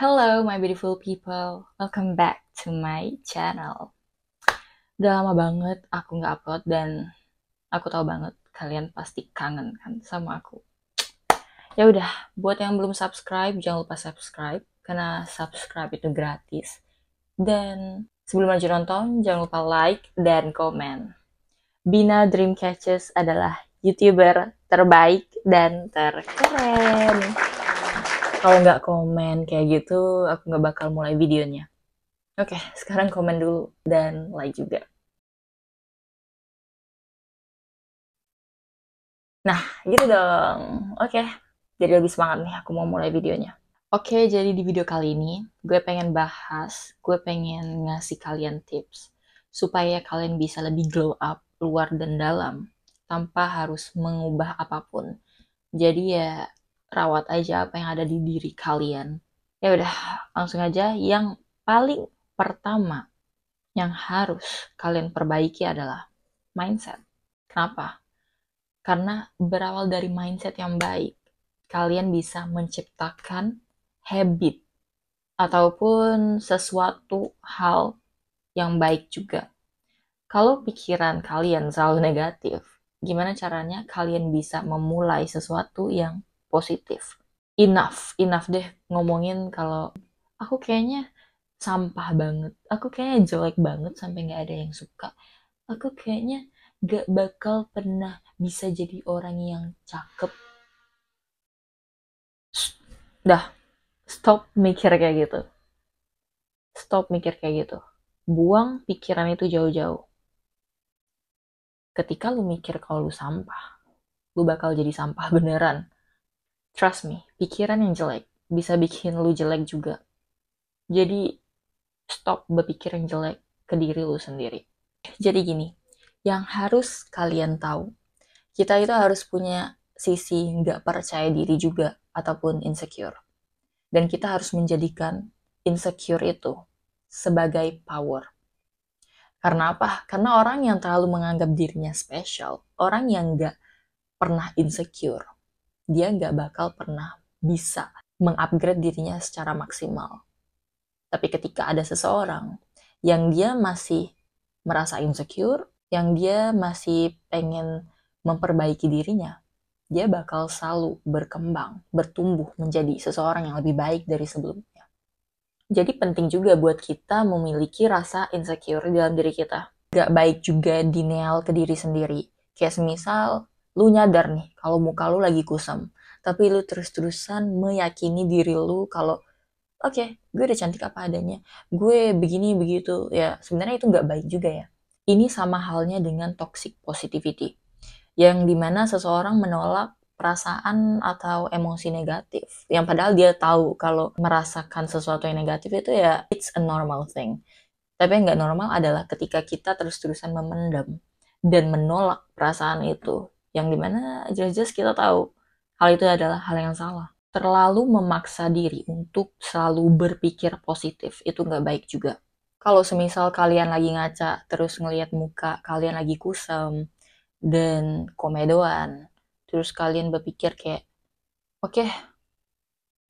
Hello, my beautiful people. Welcome back to my channel. Udah lama banget aku nggak upload dan aku tahu banget kalian pasti kangen kan sama aku. Ya udah, buat yang belum subscribe jangan lupa subscribe karena subscribe itu gratis. Dan sebelum lanjut nonton jangan lupa like dan komen. Bina Dreamcatchers adalah YouTuber terbaik dan terkeren. Kalau nggak komen kayak gitu, aku nggak bakal mulai videonya. Oke, sekarang komen dulu dan like juga. Nah, gitu dong. Oke, jadi lebih semangat nih aku mau mulai videonya. Oke, jadi di video kali ini gue pengen ngasih kalian tips supaya kalian bisa lebih glow up luar dan dalam tanpa harus mengubah apapun. Jadi ya rawat aja apa yang ada di diri kalian. Ya udah, langsung aja yang paling pertama yang harus kalian perbaiki adalah mindset. Kenapa? Karena berawal dari mindset yang baik, kalian bisa menciptakan habit ataupun sesuatu hal yang baik juga. Kalau pikiran kalian selalu negatif, gimana caranya kalian bisa memulai sesuatu yang positif? Enough deh ngomongin kalau aku kayaknya sampah banget, aku kayaknya jelek banget sampai nggak ada yang suka, aku kayaknya gak bakal pernah bisa jadi orang yang cakep. Dah, stop mikir kayak gitu. Stop mikir kayak gitu. Buang pikiran itu jauh-jauh. Ketika lu mikir kalau lu sampah, lu bakal jadi sampah beneran. Trust me, pikiran yang jelek bisa bikin lu jelek juga. Jadi, stop berpikir yang jelek ke diri lu sendiri. Jadi gini, yang harus kalian tahu, kita itu harus punya sisi nggak percaya diri juga ataupun insecure. Dan kita harus menjadikan insecure itu sebagai power. Karena apa? Karena orang yang terlalu menganggap dirinya special, orang yang nggak pernah insecure, dia nggak bakal pernah bisa mengupgrade dirinya secara maksimal. Tapi ketika ada seseorang yang dia masih merasa insecure, yang dia masih pengen memperbaiki dirinya, dia bakal selalu berkembang, bertumbuh menjadi seseorang yang lebih baik dari sebelumnya. Jadi penting juga buat kita memiliki rasa insecure di dalam diri kita. Gak baik juga denial ke diri sendiri. Kayak semisal, lu nyadar nih kalau muka lu lagi kusam. Tapi lu terus-terusan meyakini diri lu kalau, oke, gue udah cantik apa adanya. Gue begini, begitu. Ya, sebenarnya itu gak baik juga ya. Ini sama halnya dengan toxic positivity. Yang dimana seseorang menolak perasaan atau emosi negatif. Yang padahal dia tahu kalau merasakan sesuatu yang negatif itu ya it's a normal thing. Tapi yang nggak normal adalah ketika kita terus-terusan memendam dan menolak perasaan itu. Yang dimana jelas-jelas kita tahu hal itu adalah hal yang salah. Terlalu memaksa diri untuk selalu berpikir positif itu nggak baik juga. Kalau semisal kalian lagi ngaca terus ngelihat muka kalian lagi kusam, dan komedoan. Terus kalian berpikir kayak, oke,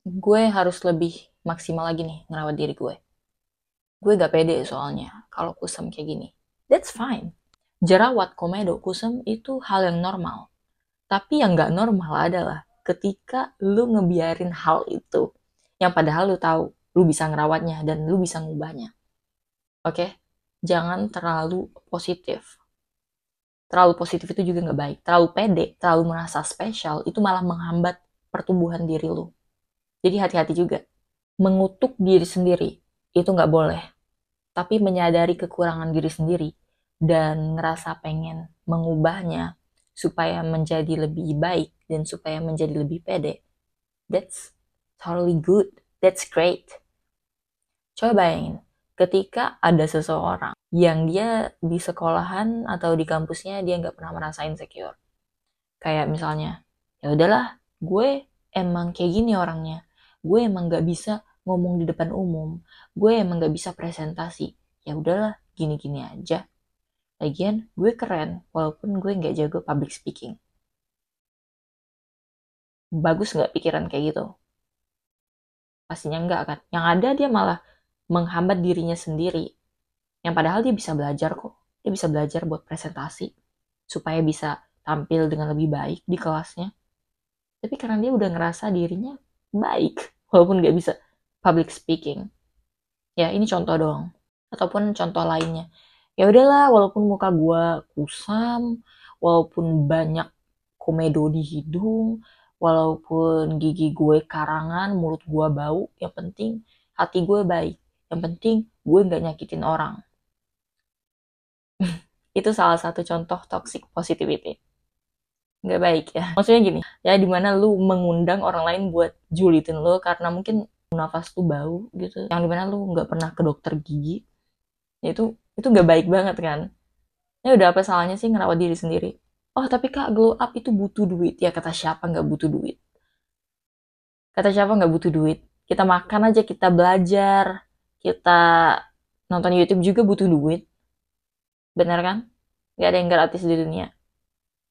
gue harus lebih maksimal lagi nih ngerawat diri gue. Gue gak pede soalnya kalau kusam kayak gini. That's fine. Jerawat, komedo, kusam itu hal yang normal. Tapi yang gak normal adalah ketika lu ngebiarin hal itu. Yang padahal lu tahu, lu bisa ngerawatnya dan lu bisa ngubahnya. Oke? Jangan terlalu positif. Terlalu positif itu juga nggak baik. Terlalu pede, terlalu merasa spesial, itu malah menghambat pertumbuhan diri lu. Jadi hati-hati juga. Mengutuk diri sendiri, itu nggak boleh. Tapi menyadari kekurangan diri sendiri dan ngerasa pengen mengubahnya supaya menjadi lebih baik dan supaya menjadi lebih pede. That's totally good. That's great. Coba bayangin, ketika ada seseorang yang dia di sekolahan atau di kampusnya dia nggak pernah merasa insecure. Kayak misalnya, ya udahlah, gue emang kayak gini orangnya. Gue emang nggak bisa ngomong di depan umum. Gue emang nggak bisa presentasi. Ya udahlah, gini-gini aja. Lagian, gue keren, walaupun gue nggak jago public speaking. Bagus nggak pikiran kayak gitu? Pastinya enggak kan. Yang ada dia malah menghambat dirinya sendiri. Yang padahal dia bisa belajar kok. Dia bisa belajar buat presentasi. Supaya bisa tampil dengan lebih baik di kelasnya. Tapi karena dia udah ngerasa dirinya baik. Walaupun nggak bisa public speaking. Ya ini contoh doang. Ataupun contoh lainnya. Ya udahlah, walaupun muka gue kusam, walaupun banyak komedo di hidung, walaupun gigi gue karangan, mulut gue bau, yang penting hati gue baik. Yang penting gue nggak nyakitin orang. Itu salah satu contoh toxic positivity. Nggak baik ya. Maksudnya gini, ya dimana lu mengundang orang lain buat julitin lu karena mungkin nafas lu bau gitu. Yang dimana lu nggak pernah ke dokter gigi. Ya itu nggak baik banget kan. Ya udah apa salahnya sih ngerawat diri sendiri. Oh tapi kak, glow up itu butuh duit. Ya kata siapa nggak butuh duit? Kata siapa nggak butuh duit? Kita makan aja, kita belajar, kita nonton YouTube juga butuh duit. Bener kan? Gak ada yang gratis di dunia.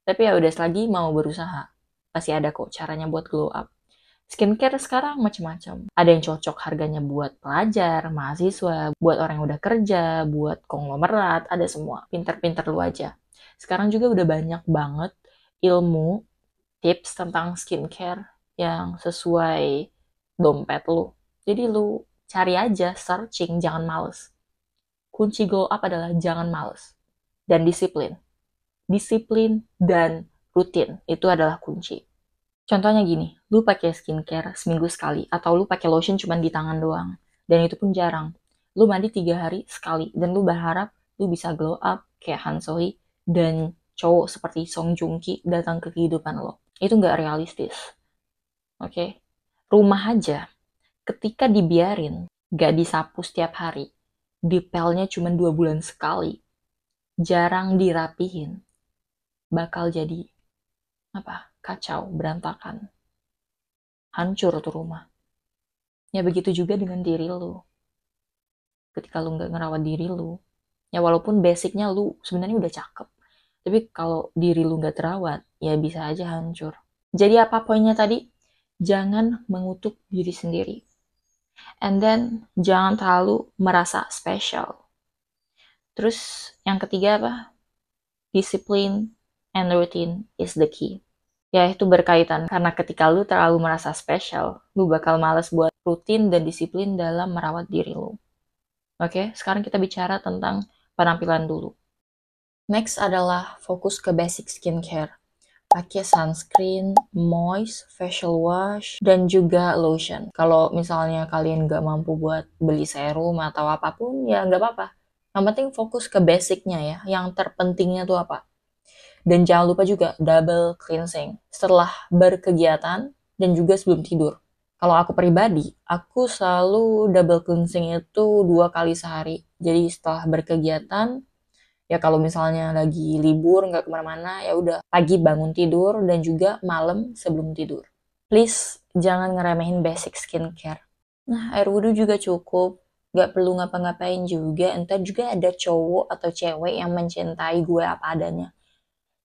Tapi ya udah, selagi mau berusaha, pasti ada kok caranya buat glow up. Skincare sekarang macam-macam. Ada yang cocok harganya buat pelajar, mahasiswa, buat orang yang udah kerja, buat konglomerat, ada semua. Pinter-pinter lu aja. Sekarang juga udah banyak banget ilmu, tips tentang skincare yang sesuai dompet lu. Jadi lu cari aja, searching, jangan males. Kunci glow up adalah jangan males. Dan disiplin. Disiplin dan rutin, itu adalah kunci. Contohnya gini, lu pakai skincare seminggu sekali, atau lu pakai lotion cuma di tangan doang, dan itu pun jarang. Lu mandi 3 hari sekali, dan lu berharap lu bisa glow up kayak Han So-hee dan cowok seperti Song Joong Ki datang ke kehidupan lo. Itu nggak realistis. Oke? Rumah aja, ketika dibiarin, nggak disapu setiap hari, dipelnya cuma 2 bulan sekali, jarang dirapihin, bakal jadi kacau, berantakan, hancur tuh rumah. Ya begitu juga dengan diri lu. Ketika lu nggak ngerawat diri lu, ya walaupun basicnya lu sebenarnya udah cakep, tapi kalau diri lu nggak terawat, ya bisa aja hancur. Jadi apa poinnya tadi? Jangan mengutuk diri sendiri. And then jangan terlalu merasa special. Terus yang ketiga apa? Discipline and routine is the key. Ya itu berkaitan, karena ketika lu terlalu merasa spesial, lu bakal males buat rutin dan disiplin dalam merawat diri lu. Oke, sekarang kita bicara tentang penampilan dulu. Next adalah fokus ke basic skincare. Pakai sunscreen, moist, facial wash, dan juga lotion. Kalau misalnya kalian nggak mampu buat beli serum atau apapun, ya nggak apa-apa. Yang penting fokus ke basicnya ya. Yang terpentingnya tuh apa? Dan jangan lupa juga double cleansing setelah berkegiatan dan juga sebelum tidur. Kalau aku pribadi, aku selalu double cleansing itu 2 kali sehari. Jadi setelah berkegiatan, ya kalau misalnya lagi libur, nggak kemana-mana, ya udah pagi bangun tidur dan juga malam sebelum tidur. Please, jangan ngeremehin basic skincare. Nah, air wudhu juga cukup. Nggak perlu ngapa-ngapain juga. Entar juga ada cowok atau cewek yang mencintai gue apa adanya.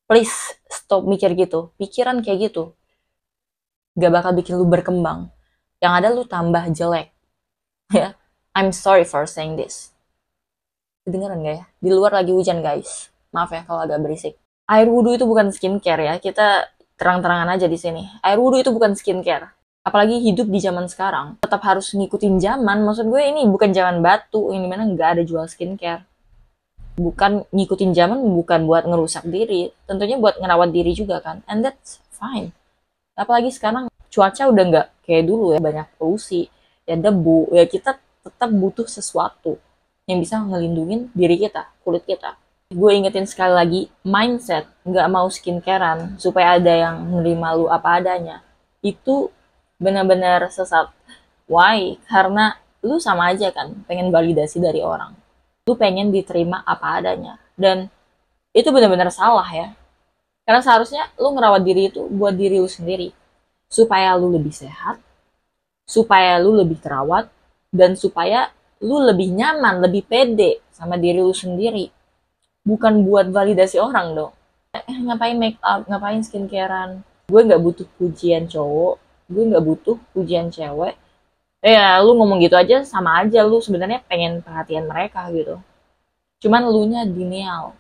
Please stop mikir gitu. Pikiran kayak gitu gak bakal bikin lu berkembang. Yang ada lu tambah jelek. Ya, I'm sorry for saying this. Kedengeran gak ya? Di luar lagi hujan guys. Maaf ya kalau agak berisik. Air wudhu itu bukan skincare ya. Kita terang-terangan aja di sini. Air wudhu itu bukan skincare. Apalagi hidup di zaman sekarang. Tetap harus ngikutin zaman. Maksud gue ini bukan zaman batu. Yang dimana gak ada jual skincare. Bukan ngikutin zaman, bukan buat ngerusak diri, tentunya buat ngerawat diri juga kan, and that's fine. Apalagi sekarang cuaca udah nggak kayak dulu ya, banyak polusi, ya debu, ya kita tetap butuh sesuatu yang bisa ngelindungin diri kita, kulit kita. Gue ingetin sekali lagi, mindset nggak mau skincarean supaya ada yang menerima lu apa adanya, itu benar-benar sesat. Why? Karena lu sama aja kan pengen validasi dari orang. Lu pengen diterima apa adanya. Dan itu benar-benar salah ya. Karena seharusnya lu ngerawat diri itu buat diri lu sendiri. Supaya lu lebih sehat, supaya lu lebih terawat, dan supaya lu lebih nyaman, lebih pede sama diri lu sendiri. Bukan buat validasi orang dong. Ngapain make up, ngapain skincarean. Gue gak butuh pujian cowok, gue gak butuh pujian cewek, Ya, lu ngomong gitu aja sama aja lu sebenarnya pengen perhatian mereka gitu. Cuman lu nya denial.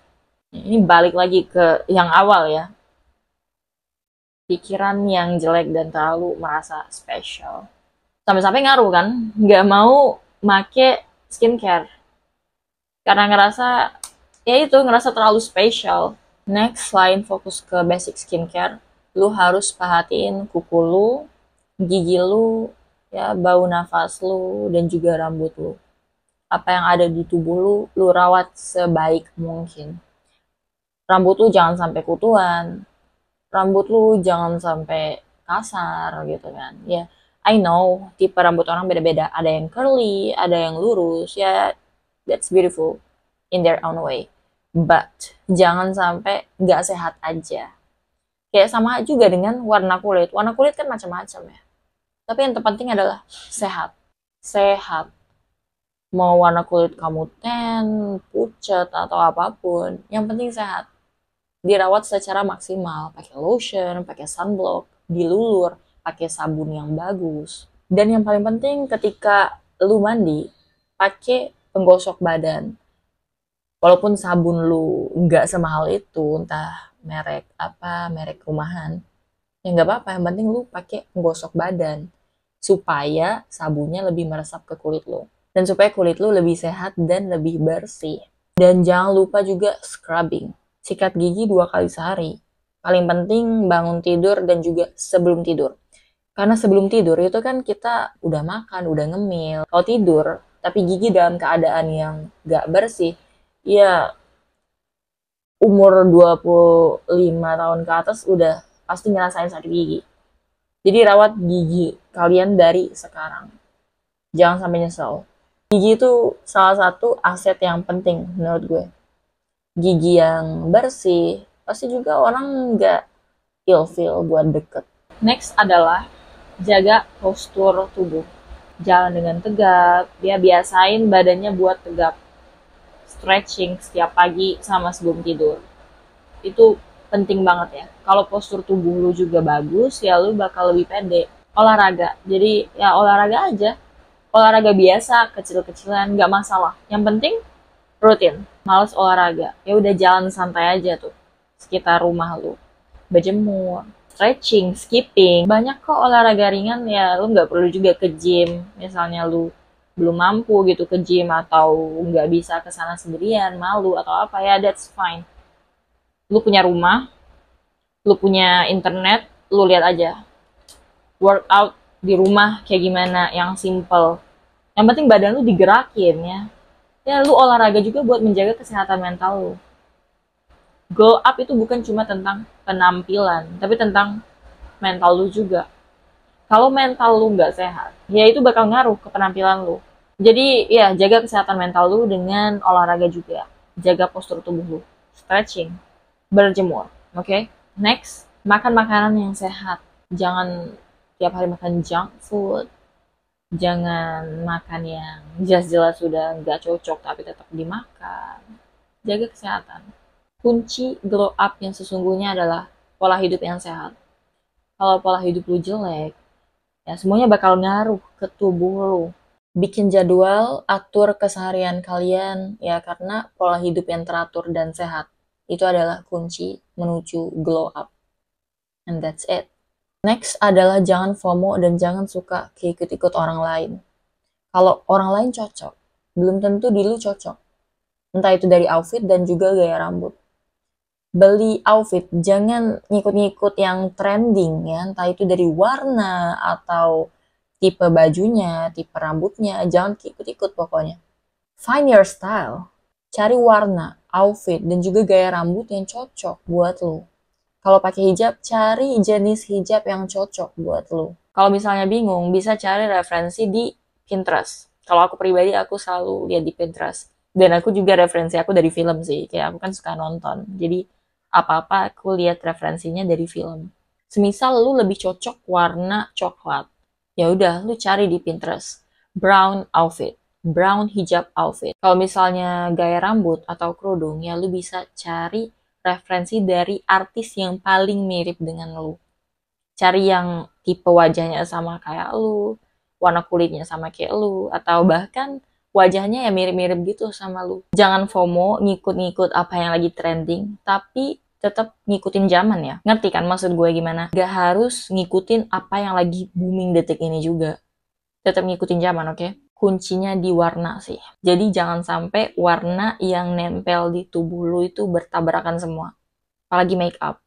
Ini balik lagi ke yang awal ya. Pikiran yang jelek dan terlalu merasa special. Sampai-sampai ngaruh kan, nggak mau make skincare. Karena ngerasa, ya itu, ngerasa terlalu special. Next, selain fokus ke basic skincare, lu harus perhatiin kuku lu, gigi lu, ya bau nafas lu, dan juga rambut lu. Apa yang ada di tubuh lu rawat sebaik mungkin. Rambut lu jangan sampai kutuan, rambut lu jangan sampai kasar gitu kan. Ya, I know tipe rambut orang beda-beda. Ada yang curly, ada yang lurus. Ya, that's beautiful in their own way. But jangan sampai nggak sehat aja. Kayak sama juga dengan warna kulit. Warna kulit kan macam-macam ya. Tapi yang terpenting adalah sehat. Sehat. Mau warna kulit kamu tan, pucat, atau apapun. Yang penting sehat. Dirawat secara maksimal. Pakai lotion, pakai sunblock, dilulur, pakai sabun yang bagus. Dan yang paling penting ketika lu mandi, pakai penggosok badan. Walaupun sabun lu nggak semahal itu, entah merek apa, merek rumahan, ya nggak apa-apa, yang penting lu pakai penggosok badan supaya sabunnya lebih meresap ke kulit lu dan supaya kulit lu lebih sehat dan lebih bersih. Dan jangan lupa juga scrubbing, sikat gigi 2 kali sehari. Paling penting bangun tidur dan juga sebelum tidur, karena sebelum tidur itu kan kita udah makan, udah ngemil. Kalau tidur tapi gigi dalam keadaan yang nggak bersih, ya umur 25 tahun ke atas udah pasti ngerasain sakit gigi. Jadi rawat gigi kalian dari sekarang. Jangan sampai nyesel. Gigi itu salah satu aset yang penting menurut gue. Gigi yang bersih, pasti juga orang nggak ilfeel buat deket. Next adalah jaga postur tubuh. Jalan dengan tegak, dia biasain badannya buat tegak. Stretching setiap pagi sama sebelum tidur. Itu penting banget ya. Kalau postur tubuh lu juga bagus, ya lu bakal lebih pede. Olahraga, jadi ya olahraga aja. Olahraga biasa, kecil-kecilan, nggak masalah. Yang penting rutin. Males olahraga, ya udah jalan santai aja tuh sekitar rumah lu. Berjemur, stretching, skipping. Banyak kok olahraga ringan ya, lu nggak perlu juga ke gym. Misalnya lu belum mampu gitu ke gym atau nggak bisa ke sana sendirian, malu atau apa ya, that's fine. Lu punya rumah, lu punya internet, lu lihat aja workout di rumah kayak gimana yang simple. Yang penting badan lu digerakin ya. Ya lu olahraga juga buat menjaga kesehatan mental lu. Glow up itu bukan cuma tentang penampilan, tapi tentang mental lu juga. Kalau mental lu nggak sehat, ya itu bakal ngaruh ke penampilan lu. Jadi ya jaga kesehatan mental lu dengan olahraga juga. Jaga postur tubuh lu. Stretching, berjemur, oke? Okay? Next, makan makanan yang sehat. Jangan tiap hari makan junk food. Jangan makan yang jelas-jelas sudah nggak cocok tapi tetap dimakan. Jaga kesehatan. Kunci glow up yang sesungguhnya adalah pola hidup yang sehat. Kalau pola hidup lu jelek, ya semuanya bakal ngaruh ke tubuh lu. Bikin jadwal, atur keseharian kalian, ya karena pola hidup yang teratur dan sehat itu adalah kunci menuju glow up. And that's it. Next adalah jangan FOMO dan jangan suka ikut-ikut orang lain. Kalau orang lain cocok, belum tentu di lu cocok. Entah itu dari outfit dan juga gaya rambut. Beli outfit, jangan ngikut-ngikut yang trending ya, entah itu dari warna atau tipe bajunya, tipe rambutnya, jangan ikut-ikut pokoknya. Find your style. Cari warna, outfit, dan juga gaya rambut yang cocok buat lu. Kalau pakai hijab, cari jenis hijab yang cocok buat lu. Kalau misalnya bingung, bisa cari referensi di Pinterest. Kalau aku pribadi, aku selalu lihat di Pinterest. Dan aku juga referensi aku dari film sih. Kayak aku kan suka nonton. Jadi apa-apa aku lihat referensinya dari film. Semisal lu lebih cocok warna coklat. Ya udah, lu cari di Pinterest. Brown outfit. Brown hijab outfit. Kalau misalnya gaya rambut atau kerudung, ya lu bisa cari referensi dari artis yang paling mirip dengan lu. Cari yang tipe wajahnya sama kayak lu, warna kulitnya sama kayak lu, atau bahkan wajahnya ya mirip-mirip gitu sama lu. Jangan FOMO ngikut-ngikut apa yang lagi trending, tapi tetap ngikutin zaman ya. Ngerti kan maksud gue gimana? Gak harus ngikutin apa yang lagi booming detik ini juga. Tetap ngikutin zaman, oke? Kuncinya di warna sih. Jadi jangan sampai warna yang nempel di tubuh lu itu bertabrakan semua. Apalagi make up.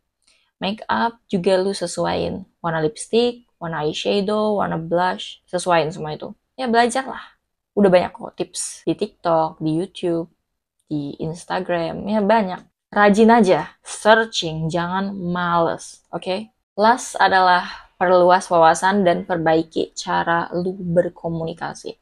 Make up juga lu sesuaiin. Warna lipstick, warna eyeshadow, warna blush, sesuaiin semua itu. Ya belajar lah. Udah banyak kok tips di TikTok, di YouTube, di Instagram, ya banyak. Rajin aja, searching, jangan males, oke? Last adalah perluas wawasan dan perbaiki cara lu berkomunikasi.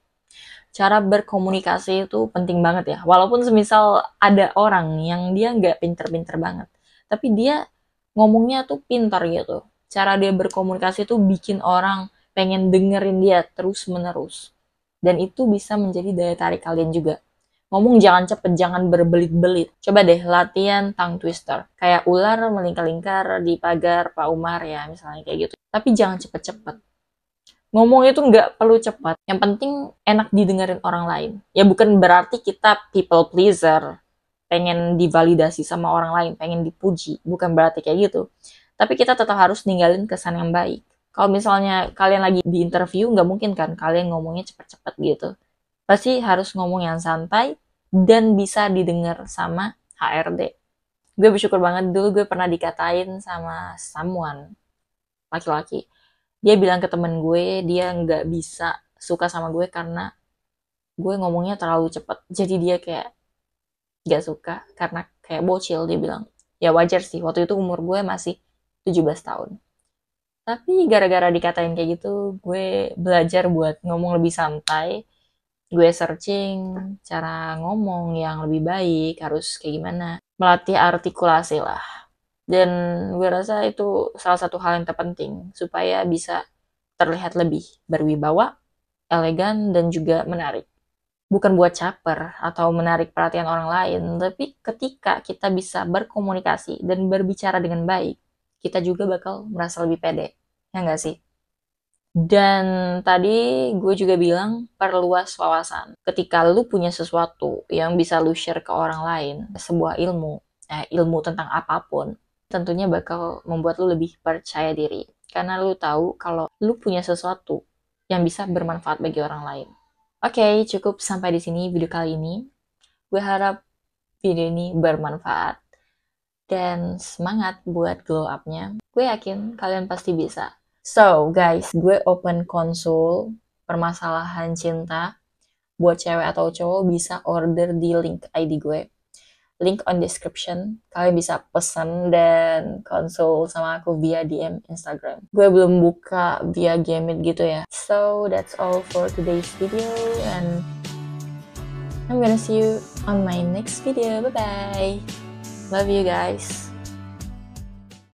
Cara berkomunikasi itu penting banget ya. Walaupun semisal ada orang yang dia nggak pinter-pinter banget, tapi dia ngomongnya tuh pintar gitu. Cara dia berkomunikasi tuh bikin orang pengen dengerin dia terus-menerus. Dan itu bisa menjadi daya tarik kalian juga. Ngomong jangan cepet, jangan berbelit-belit. Coba deh latihan tongue twister. Kayak ular melingkar-lingkar di pagar Pak Umar ya, misalnya kayak gitu. Tapi jangan cepet-cepet. Ngomong itu nggak perlu cepat. Yang penting enak didengerin orang lain. Ya bukan berarti kita people pleaser. Pengen divalidasi sama orang lain, pengen dipuji. Bukan berarti kayak gitu. Tapi kita tetap harus ninggalin kesan yang baik. Kalau misalnya kalian lagi di interview, nggak mungkin kan kalian ngomongnya cepet-cepet gitu. Pasti harus ngomong yang santai dan bisa didengar sama HRD. Gue bersyukur banget dulu gue pernah dikatain sama someone, laki-laki. Dia bilang ke temen gue, dia nggak bisa suka sama gue karena gue ngomongnya terlalu cepet. Jadi dia kayak nggak suka karena kayak bocil, dia bilang. Ya wajar sih, waktu itu umur gue masih 17 tahun. Tapi gara-gara dikatain kayak gitu, gue belajar buat ngomong lebih santai. Gue searching cara ngomong yang lebih baik, harus kayak gimana. Melatih artikulasi lah. Dan gue rasa itu salah satu hal yang terpenting, supaya bisa terlihat lebih berwibawa, elegan, dan juga menarik. Bukan buat caper atau menarik perhatian orang lain, tapi ketika kita bisa berkomunikasi dan berbicara dengan baik, kita juga bakal merasa lebih pede. Ya nggak sih? Dan tadi gue juga bilang perluas wawasan. Ketika lu punya sesuatu yang bisa lu share ke orang lain, sebuah ilmu tentang apapun, tentunya bakal membuat lu lebih percaya diri. Karena lu tahu kalau lu punya sesuatu yang bisa bermanfaat bagi orang lain. Oke, cukup sampai di sini video kali ini. Gue harap video ini bermanfaat dan semangat buat glow up-nya. Gue yakin kalian pasti bisa. So, guys, gue open konsul permasalahan cinta. Buat cewek atau cowok bisa order di link ID gue. Link on description. Kalian bisa pesan dan konsul sama aku via DM Instagram. Gue belum buka via Gmeet gitu ya. So, that's all for today's video. And I'm gonna see you on my next video. Bye-bye. Love you guys.